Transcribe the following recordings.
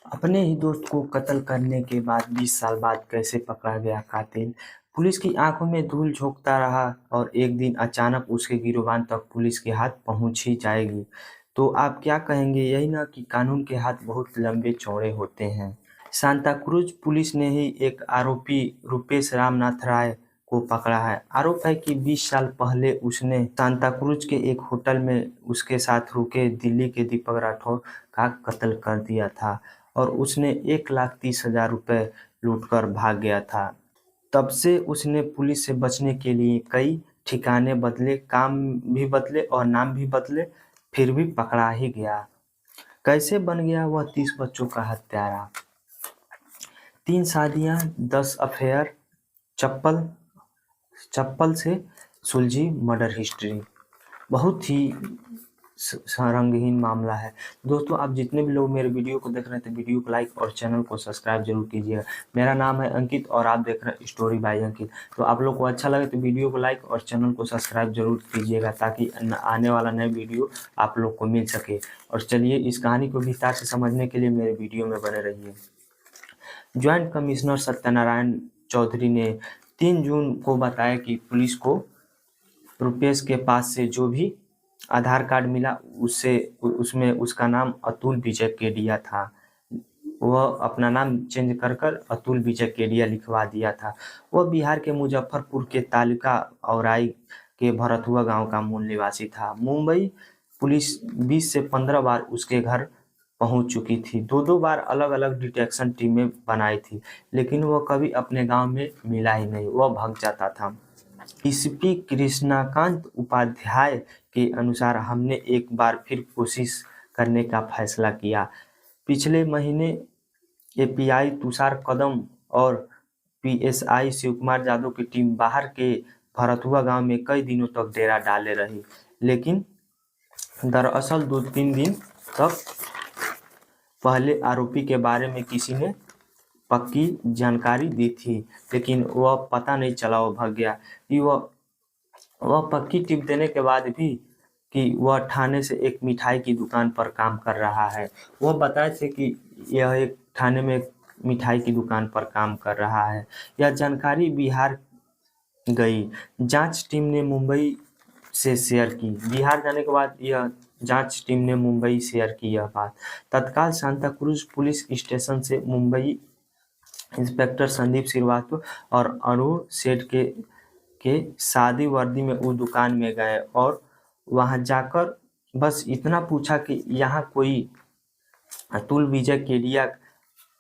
अपने ही दोस्त को कत्ल करने के बाद 20 साल बाद कैसे पकड़ा गया कातिल। पुलिस की आंखों में धूल झोंकता रहा और एक दिन अचानक उसके गिरबान तक पुलिस के हाथ पहुंच ही जाएगी। तो आप क्या कहेंगे, यही ना कि कानून के हाथ बहुत लंबे चौड़े होते हैं। सांता क्रूज पुलिस ने ही एक आरोपी रुपेश रामनाथ राय को पकड़ा है। आरोप है कि 20 साल पहले उसने सांता क्रूज के एक होटल में उसके साथ रुके दिल्ली के दीपक राठौर का कत्ल कर दिया था और उसने 1,30,000 रुपए लूटकर भाग गया था। तब से उसने पुलिस से बचने के लिए कई ठिकाने बदले, काम भी बदले और नाम भी बदले, फिर भी पकड़ा ही गया। कैसे बन गया वह 30 बच्चों का हत्यारा। 3 शादियां, 10 अफेयर, चप्पल चप्पल से सुलझी मर्डर हिस्ट्री। बहुत ही रंगहीन मामला है। दोस्तों, आप जितने भी लोग मेरे वीडियो को देख रहे थे, वीडियो को लाइक और चैनल को सब्सक्राइब जरूर कीजिएगा। मेरा नाम है अंकित और आप देख रहे हैं स्टोरी बाय अंकित। तो आप लोग को अच्छा लगे तो वीडियो को लाइक और चैनल को सब्सक्राइब जरूर कीजिएगा ताकि आने वाला नया वीडियो आप लोग को मिल सके। और चलिए इस कहानी को विस्तार से समझने के लिए मेरे वीडियो में बने रहिए। ज्वाइंट कमिश्नर सत्यनारायण चौधरी ने 3 जून को बताया कि पुलिस को रुपेश के पास से जो भी आधार कार्ड मिला उसमें उसका नाम अतुल विजय केडिया था। वह अपना नाम चेंज कर अतुल विजय केडिया लिखवा दिया था। वह बिहार के मुजफ्फरपुर के तालुका औराई के भरतुआ गांव का मूल निवासी था। मुंबई पुलिस 20 से 15 बार उसके घर पहुंच चुकी थी। 2-2 बार अलग अलग डिटेक्शन टीमें बनाई थी, लेकिन वह कभी अपने गांव में मिला ही नहीं, वह भाग जाता था। डीसीपी कृष्णकांत उपाध्याय के अनुसार हमने एक बार फिर कोशिश करने का फैसला किया। पिछले महीने एपीआई तुषार कदम और पीएसआई शिवकुमार यादव की टीम बाहर के भरतुआ गांव में कई दिनों तक डेरा डाले रही, लेकिन दरअसल 2-3 दिन तक पहले आरोपी के बारे में किसी ने पक्की जानकारी दी थी, लेकिन वह पता नहीं चला, वह भाग गया। कि वह पक्की टिप देने के बाद भी कि वह थाने से एक मिठाई की दुकान पर काम कर रहा है। वह बताए थे कि यह एक थाने में एक मिठाई की दुकान पर काम कर रहा है। यह जानकारी बिहार गई। जांच टीम ने मुंबई से शेयर की। बिहार जाने के बाद यह जांच टीम ने मुंबई शेयर की यह बात। तत्काल सांता क्रूज पुलिस स्टेशन से मुंबई इंस्पेक्टर संदीप श्रीवास्तव और अरुण सेठ के शादी वर्दी में उस दुकान में गए और वहां जाकर बस इतना पूछा कि यहाँ कोई अतुल विजय केडिया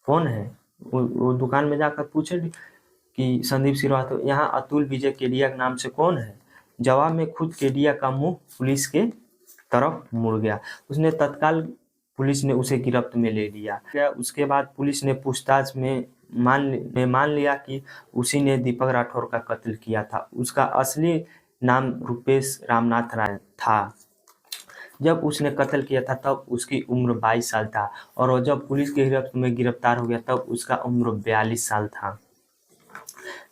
कौन है। वो दुकान में जाकर पूछे कि संदीप श्रीवास्तव, यहाँ अतुल विजय केडिया के नाम से कौन है। जवाब में खुद केडिया का मुंह पुलिस के तरफ मुड़ गया। उसने तत्काल पुलिस ने उसे गिरफ्त में ले लिया। उसके बाद पुलिस ने पूछताछ में मान लिया कि उसी ने दीपक राठौर का कत्ल किया था। उसका असली नाम रुपेश रामनाथ राय था। जब उसने कत्ल किया था तब उसकी उम्र 22 साल था और जब पुलिस के गिरफ्त में गिरफ्तार हो गया तब उसका उम्र 42 साल था।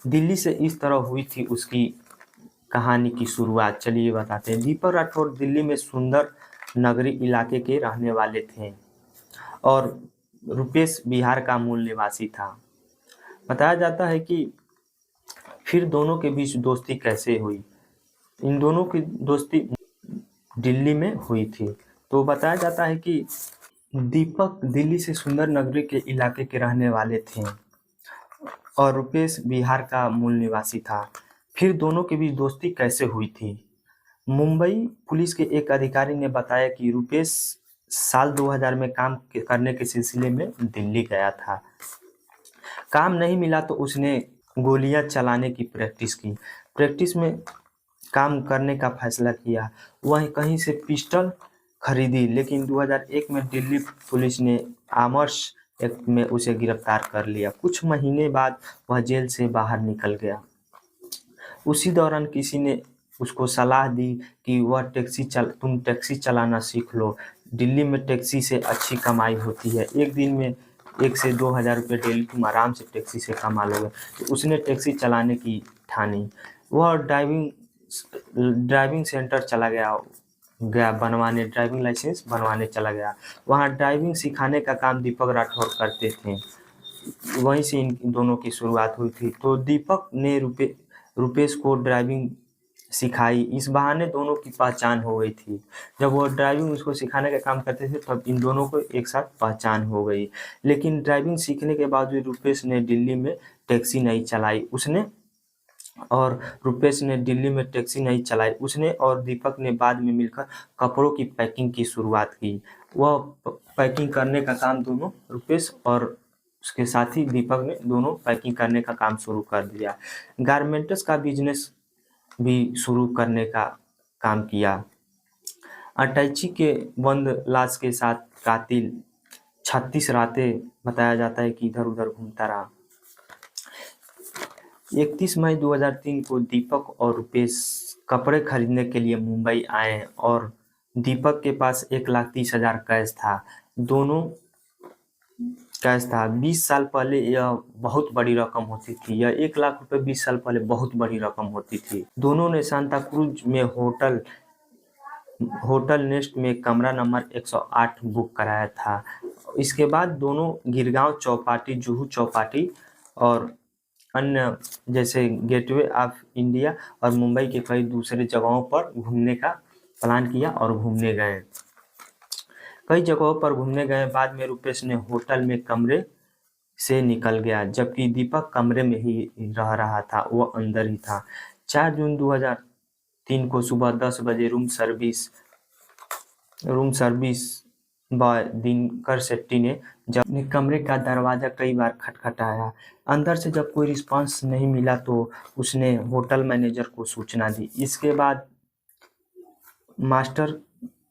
दिल्ली से इस तरह हुई थी उसकी कहानी की शुरुआत। चलिए बताते हैं। दीपक राठौर दिल्ली में सुंदर नगरी इलाके के रहने वाले थे और रुपेश बिहार का मूल निवासी था। बताया जाता है कि फिर दोनों के बीच दोस्ती कैसे हुई। इन दोनों की दोस्ती दिल्ली में हुई थी। तो बताया जाता है कि दीपक दिल्ली से सुंदर नगरी के इलाके के रहने वाले थे और रुपेश बिहार का मूल निवासी था। फिर दोनों के बीच दोस्ती कैसे हुई थी। मुंबई पुलिस के एक अधिकारी ने बताया कि रुपेश साल 2000 में काम करने के सिलसिले में दिल्ली गया था। काम नहीं मिला तो उसने गोलियां चलाने की प्रैक्टिस की। प्रैक्टिस में काम करने का फैसला किया। वह कहीं से पिस्टल खरीदी, लेकिन 2001 में दिल्ली पुलिस ने आमर्स एक्ट में उसे गिरफ्तार कर लिया। कुछ महीने बाद वह जेल से बाहर निकल गया। उसी दौरान किसी ने उसको सलाह दी कि तुम टैक्सी चलाना सीख लो। दिल्ली में टैक्सी से अच्छी कमाई होती है। एक दिन में 1 से 2 हज़ार रुपये डेली तुम आराम से टैक्सी से कमा लोगे। तो उसने टैक्सी चलाने की ठानी। वह ड्राइविंग सेंटर चला गया गया बनवाने, ड्राइविंग लाइसेंस बनवाने चला गया। वहाँ ड्राइविंग सिखाने का काम दीपक राठौर करते थे। वहीं से इन दोनों की शुरुआत हुई थी। तो दीपक ने रुपेश को ड्राइविंग सिखाई। इस बहाने दोनों की पहचान हो गई थी। जब वो ड्राइविंग उसको सिखाने का काम करते थे तब इन दोनों को एक साथ पहचान हो गई। लेकिन ड्राइविंग सीखने के बावजूद रुपेश ने दिल्ली में टैक्सी नहीं चलाई। उसने और दीपक ने बाद में मिलकर कपड़ों की पैकिंग की शुरुआत की। वह पैकिंग करने का काम दोनों रुपेश और उसके साथी दीपक ने दोनों पैकिंग करने का काम शुरू कर दिया। गारमेंट्स का बिजनेस भी शुरू करने का काम किया। अटैची के बंद लाश के साथ कातिल 36 रातें बताया जाता है कि इधर उधर घूमता रहा। 31 मई 2003 को दीपक और रुपेश कपड़े खरीदने के लिए मुंबई आए और दीपक के पास 1,30,000 कैश था। दोनों कैश था। 20 साल पहले यह बहुत बड़ी रकम होती थी। यह 1,00,000 रुपए 20 साल पहले बहुत बड़ी रकम होती थी। दोनों ने सांता क्रूज में होटल नेस्ट में कमरा नंबर 108 बुक कराया था। इसके बाद दोनों गिरगांव चौपाटी, जुहू चौपाटी और अन्य जैसे गेटवे ऑफ इंडिया और मुंबई के कई दूसरे जगहों पर घूमने का प्लान किया और घूमने गए। कई जगहों पर घूमने गए। बाद में रुपेश ने होटल में कमरे से निकल गया, जबकि दीपक कमरे में ही रह रहा था, वो अंदर ही था। 4 जून 2003 को सुबह 10 बजे room service boy Dinkar Shetty ने जब अपने कमरे का दरवाजा कई बार खटखटाया। अंदर से जब कोई रिस्पांस नहीं मिला तो उसने होटल मैनेजर को सूचना दी। इसके बाद मास्टर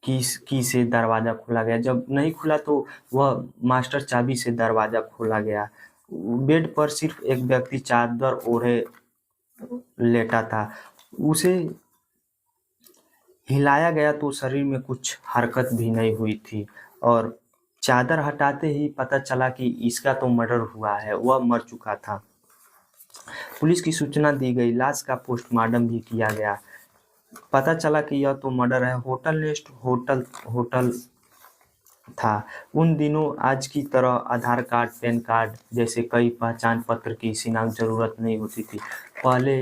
की से दरवाजा खोला गया। जब नहीं खुला तो वह मास्टर चाबी से दरवाजा खोला गया। बेड पर सिर्फ एक व्यक्ति चादर ओढ़े लेटा था। उसे हिलाया गया तो शरीर में कुछ हरकत भी नहीं हुई थी और चादर हटाते ही पता चला कि इसका तो मर्डर हुआ है, वह मर चुका था। पुलिस की सूचना दी गई। लाश का पोस्टमार्टम भी किया गया। पता चला कि यह तो मर्डर है। होटल नेस्ट होटल था। उन दिनों आज की तरह आधार कार्ड, पैन कार्ड जैसे कई पहचान पत्र की शिनाख्त जरूरत नहीं होती थी। पहले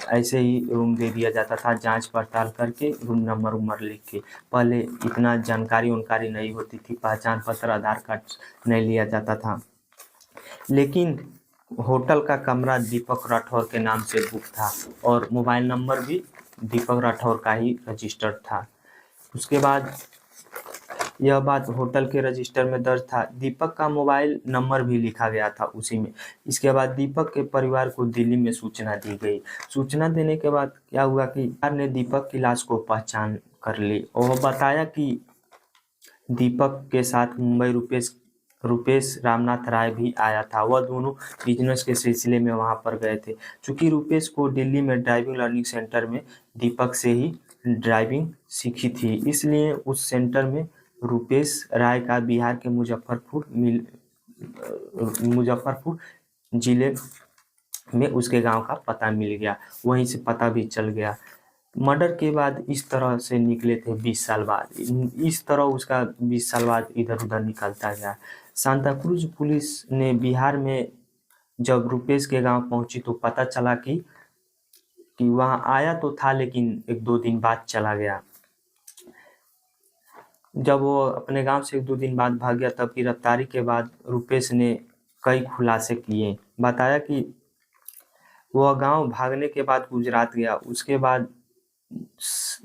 ऐसे ही रूम दे दिया जाता था, जांच पड़ताल करके रूम नंबर लिख के। पहले इतना जानकारी नहीं होती थी, पहचान पत्र, आधार कार्ड नहीं लिया जाता था। लेकिन होटल का कमरा दीपक राठौर के नाम से बुक था और मोबाइल नंबर भी दीपक राठौर का ही रजिस्टर्ड था। उसके बाद यह बात होटल के रजिस्टर में दर्ज था। दीपक का मोबाइल नंबर भी लिखा गया था उसी में। इसके बाद दीपक के परिवार को दिल्ली में सूचना दी गई। सूचना देने के बाद क्या हुआ कि परिवार ने दीपक की लाश को पहचान कर ली और बताया कि दीपक के साथ मुंबई रुपेश रामनाथ राय भी आया था। वह दोनों बिजनेस के सिलसिले में वहां पर गए थे। चूंकि रुपेश को दिल्ली में ड्राइविंग लर्निंग सेंटर में दीपक से ही ड्राइविंग सीखी थी, इसलिए उस सेंटर में रुपेश राय का बिहार के मुजफ्फरपुर जिले में उसके गांव का पता मिल गया। वहीं से पता भी चल गया। मर्डर के बाद इस तरह से निकले थे 20 साल बाद। इस तरह उसका 20 साल बाद इधर उधर निकलता गया। सांता क्रूज पुलिस ने बिहार में जब रुपेश के गांव पहुंची तो पता चला कि वहां आया तो था, लेकिन 1-2 दिन बाद चला गया। जब वो अपने गांव से 1-2 दिन बाद भाग गया तब गिरफ्तारी के बाद रुपेश ने कई खुलासे किए। बताया कि वह गांव भागने के बाद गुजरात गया। उसके बाद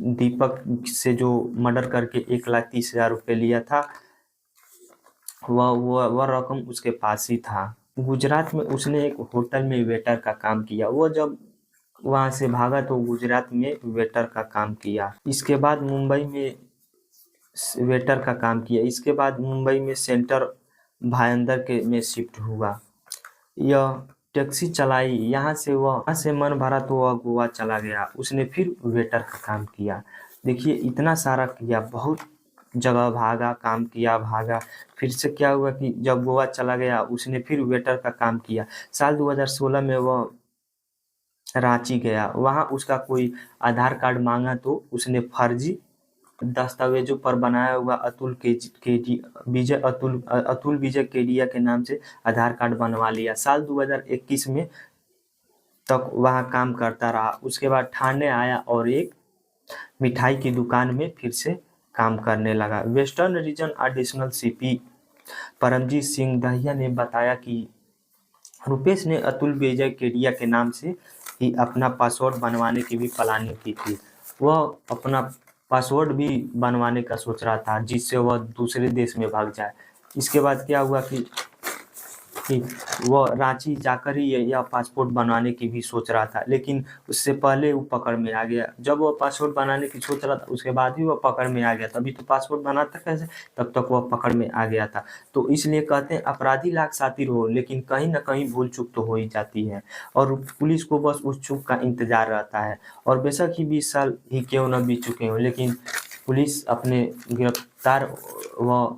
दीपक से जो मर्डर करके 1,30,000 रुपये लिया था, वह रकम उसके पास ही था। गुजरात में उसने एक होटल में वेटर का काम किया। वह जब वहां से भागा तो गुजरात में वेटर का काम किया। इसके बाद मुंबई में वेटर का काम किया। इसके बाद मुंबई में सेंटर भायंदर में शिफ्ट हुआ। यह टैक्सी चलाई। यहाँ से मन भरा तो वह गोवा चला गया। उसने फिर वेटर का काम किया। देखिए इतना सारा किया, बहुत जगह भागा, काम किया, भागा। फिर से क्या हुआ कि जब गोवा चला गया उसने फिर वेटर का काम किया। साल 2016 में वह रांची गया। वहाँ उसका कोई आधार कार्ड मांगा तो उसने फर्जी दस्तावेजों पर बनाया हुआ अतुल विजय केडिया के नाम से आधार कार्ड बनवा लिया। साल 2021 में तक वहाँ काम करता रहा। उसके बाद ठाणे आया और एक मिठाई की दुकान में फिर से काम करने लगा। Western region additional CP Paramjit Singh Dahiya ने बताया कि रुपेश ने अतुल विजय केडिया के नाम से ही अपना पासवर्ड बनवाने की भी प्लानिंग की थी। वह अपना पासवर्ड भी बनवाने का सोच रहा था जिससे वह दूसरे देश में भाग जाए। इसके बाद क्या हुआ कि वह रांची जाकर ही यह पासपोर्ट बनाने की भी सोच रहा था, लेकिन उससे पहले वो पकड़ में आ गया। जब वह पासपोर्ट बनाने की सोच रहा था उसके बाद ही वह पकड़ में आ गया था। अभी तो पासपोर्ट बनाता कैसे, तब तक वह पकड़ में आ गया था। तो इसलिए कहते हैं अपराधी लाख शातिर हो, लेकिन कहीं ना कहीं भूल चूक तो हो ही जाती है और पुलिस को बस उस चूक का इंतजार रहता है। और बेशक ही 20 साल ही क्यों न बीत चुके हों, लेकिन पुलिस अपने गिरफ्तार व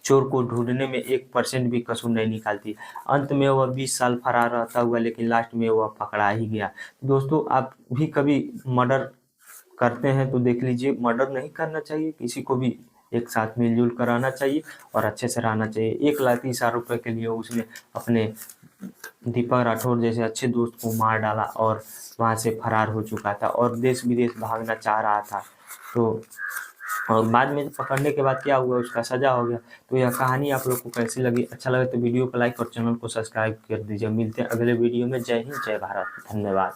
चोर को ढूंढने में 1% भी कसर नहीं निकालती। अंत में वह 20 साल फरार रहता हुआ, लेकिन लास्ट में वह पकड़ा ही गया। दोस्तों, आप भी कभी मर्डर करते हैं तो देख लीजिए, मर्डर नहीं करना चाहिए, किसी को भी एक साथ मिलजुल कर रहना चाहिए और अच्छे से रहना चाहिए। 1,30,000 रुपये के लिए उसने अपने दीपक राठौर जैसे अच्छे दोस्त को मार डाला और वहाँ से फरार हो चुका था और देश विदेश भागना चाह रहा था। तो और बाद में पकड़ने के बाद क्या हुआ, उसका सजा हो गया। तो यह कहानी आप लोग को कैसी लगी? अच्छा लगे तो वीडियो को लाइक और चैनल को सब्सक्राइब कर दीजिए। मिलते हैं अगले वीडियो में। जय हिंद, जय भारत, धन्यवाद।